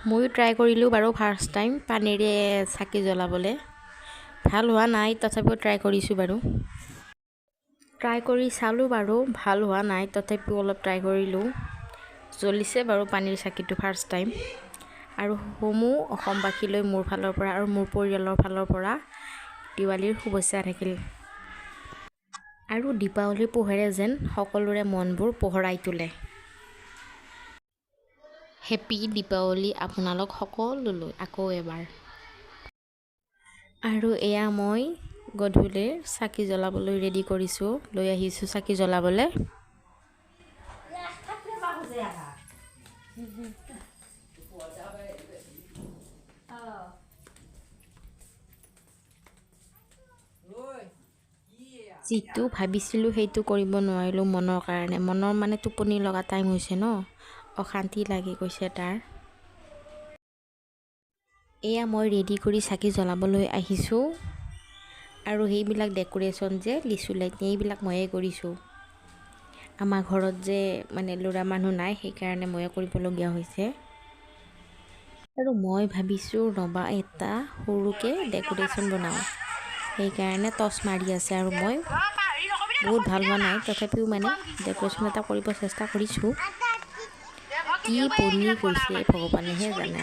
ময়ো ট্ৰাই কৰিলোঁ বাৰু ফাৰ্ষ্ট টাইম পানীৰে চাকি জ্বলাবলৈ। ভাল হোৱা নাই, তথাপিও ট্ৰাই কৰিছোঁ বাৰু। ট্ৰাই কৰি চালোঁ বাৰু, ভাল হোৱা নাই, তথাপিও অলপ ট্ৰাই কৰিলোঁ। জ্বলিছে বাৰু পানীৰ চাকিটো ফাৰ্ষ্ট টাইম। আৰু সমূহ অসমবাসীলৈ মোৰ ফালৰ পৰা আৰু মোৰ পৰিয়ালৰ ফালৰ পৰা দিৱালীৰ শুভেচ্ছা থাকিল। আৰু দীপাৱলীৰ পোহৰে যেন সকলোৰে মনবোৰ পোহৰাই তোলে। হেপী দীপাৱলী আপোনালোক সকলোলৈ আকৌ এবাৰ। আৰু এয়া মই গধূলিৰ চাকি জ্বলাবলৈ ৰেডি কৰিছোঁ, লৈ আহিছোঁ চাকি জ্বলাবলৈ। যিটো ভাবিছিলোঁ সেইটো কৰিব নোৱাৰিলোঁ মনৰ কাৰণে। মনৰ মানে টোপনি লগা টাইম হৈছে ন, অশান্তি লাগি গৈছে তাৰ। এয়া মই ৰেডি কৰি চাকি জ্বলাবলৈ আহিছোঁ। আৰু সেইবিলাক ডেক'ৰেশ্যন যে লিচু লাইট এইবিলাক ময়ে কৰিছোঁ। আমাৰ ঘৰত যে মানে ল'ৰা মানুহ নাই, সেইকাৰণে ময়ে কৰিবলগীয়া হৈছে। আৰু মই ভাবিছোঁ ৰবা এটা সৰুকৈ ডেক'ৰেশ্যন বনাওঁ, সেইকাৰণে টচ মাৰি আছে। আৰু মই বহুত ভাল হোৱা নাই, তথাপিও মানে ডেক'ৰেশ্যন এটা কৰিব চেষ্টা কৰিছোঁ। কি বনি গৈছে ভগৱানেহে জানে।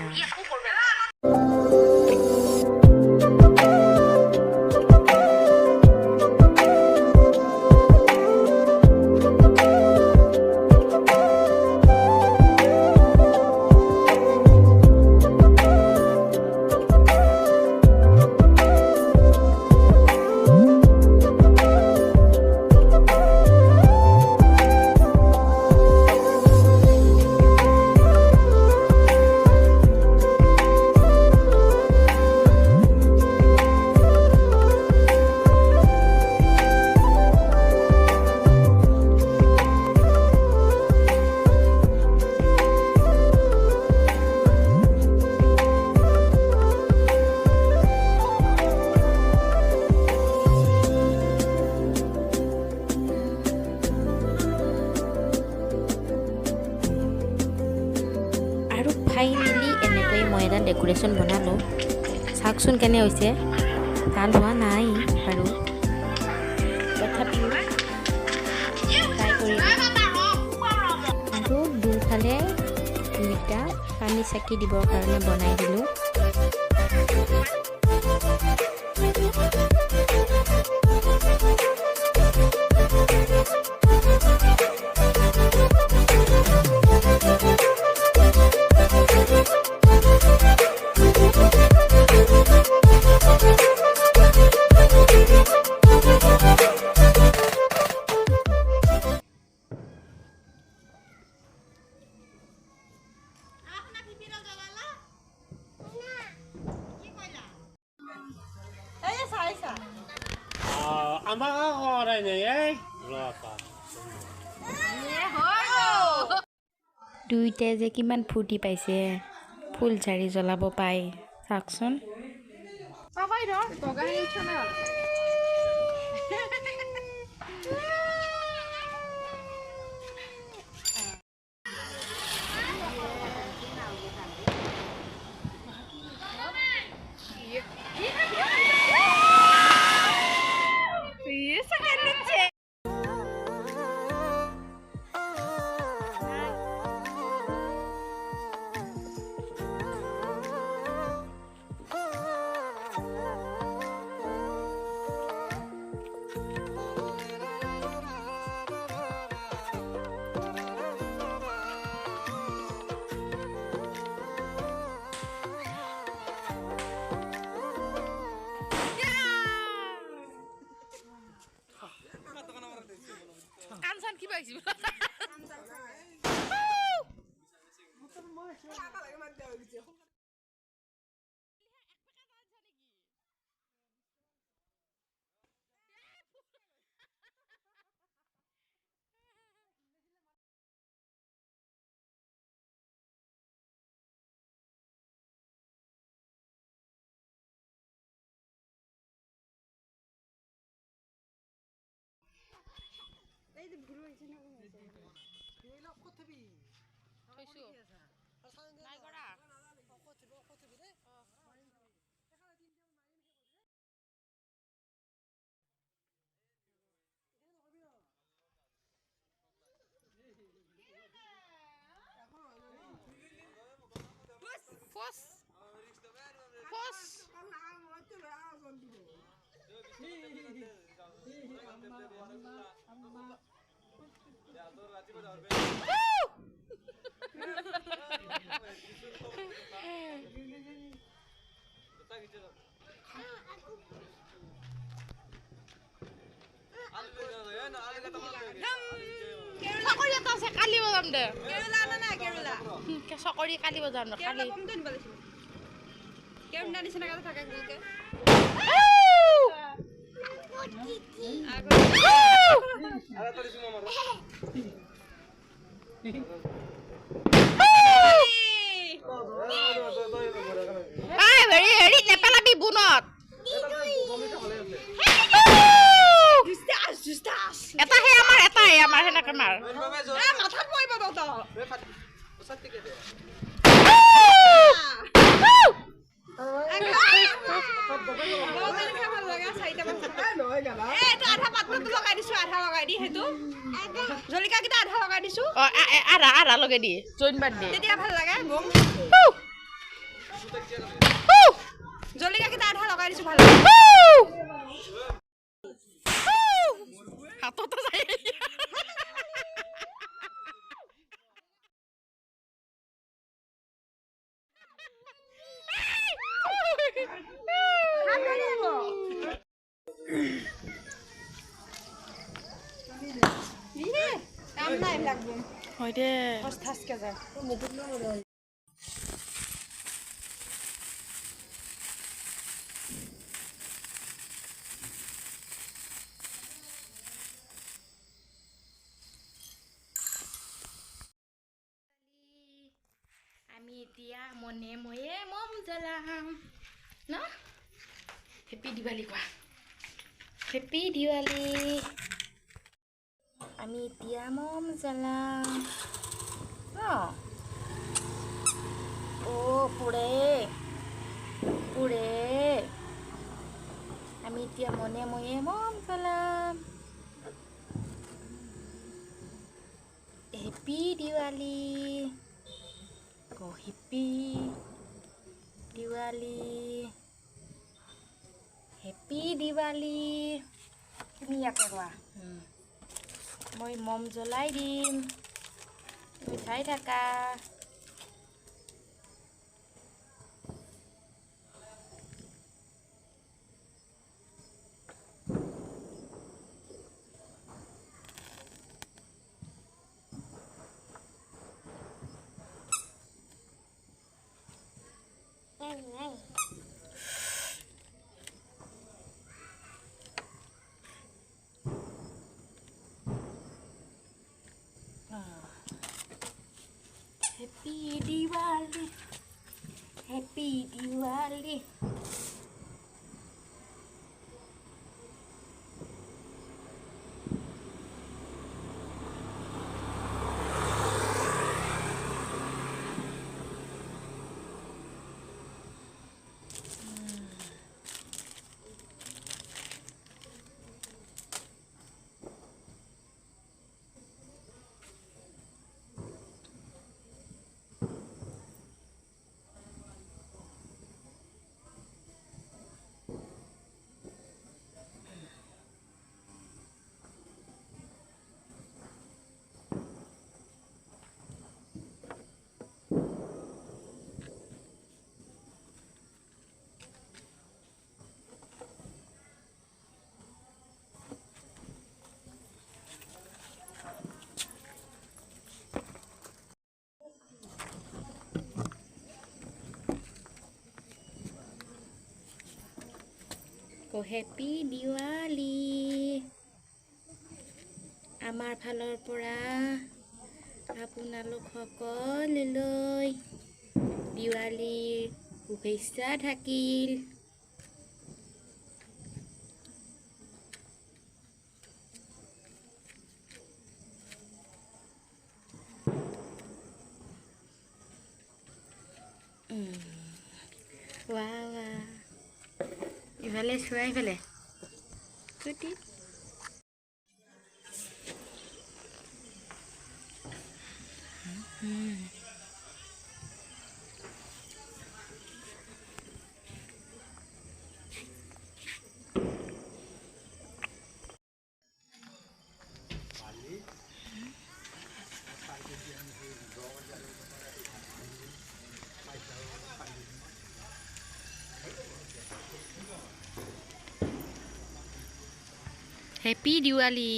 ফাইনেলি এনেকৈ মই এটা ডেক'ৰেশ্যন বনালোঁ। চাওকচোন কেনে হৈছে, ভাল হোৱা নাই বাৰু, তথাপিও ট্ৰাই কৰিলোঁ। আৰু দুফালে দুইটা পানী চাকি দিবৰ কাৰণে বনাই দিলোঁ। দুইটাই যে কিমান ফূৰ্তি পাইছে ফুলঝাৰি জ্বলাব পাই, চাওকচোন। কানসান কি পাইছি এই যে ভুল হইছে না এই লোক কত থবি থইছো নাই করা Pos. Pos. Sakori এটা আছে কালি বজাম দে কেৰুলা না কেৰুলা সকৰি কালি বজাম দে কালি কমটো নিব লাগিছিল কেৰুলা নিচিনা কথা থাকে গুলকে আৰে তোৰ সুমা মাৰো আই ভেৰি হেৰি নেপালাবি বুনত এটা হে আমাৰ হেনেকে মাৰ মাথাত পৰিব তো আধা লগাই দি জইনবাদ দি তেতিয়া ভাল লাগে জলকীয়া কেইটা আধা লগাই দিছো ভাল লাগে হাতত যায় হয় দে ঠাচকে যায় আমি এতিয়া মনে ময়ে মম জ্বলাম ন হেপী দিৱালী কোৱা হেপী দিৱালী আমি এতিয়া মম জ্বলাম ন ও পুৰে আমি এতিয়া মনে ময়ে মম জ্বলাম happy Diwali happy Diwali happy Diwali তুমি ইয়াতে কোৱা মই মম জ্বলাই দিম তুমি চাই থাকা Happy Diwali, Happy Diwali. Go happy Diwali. আমাৰ ফালৰ পৰা আপোনালোক সকললৈ দিৱালীৰ শুভেচ্ছা থাকিল। Wow. ইফালে চোৱা ইফালে কুটি হেপী দিৱালী।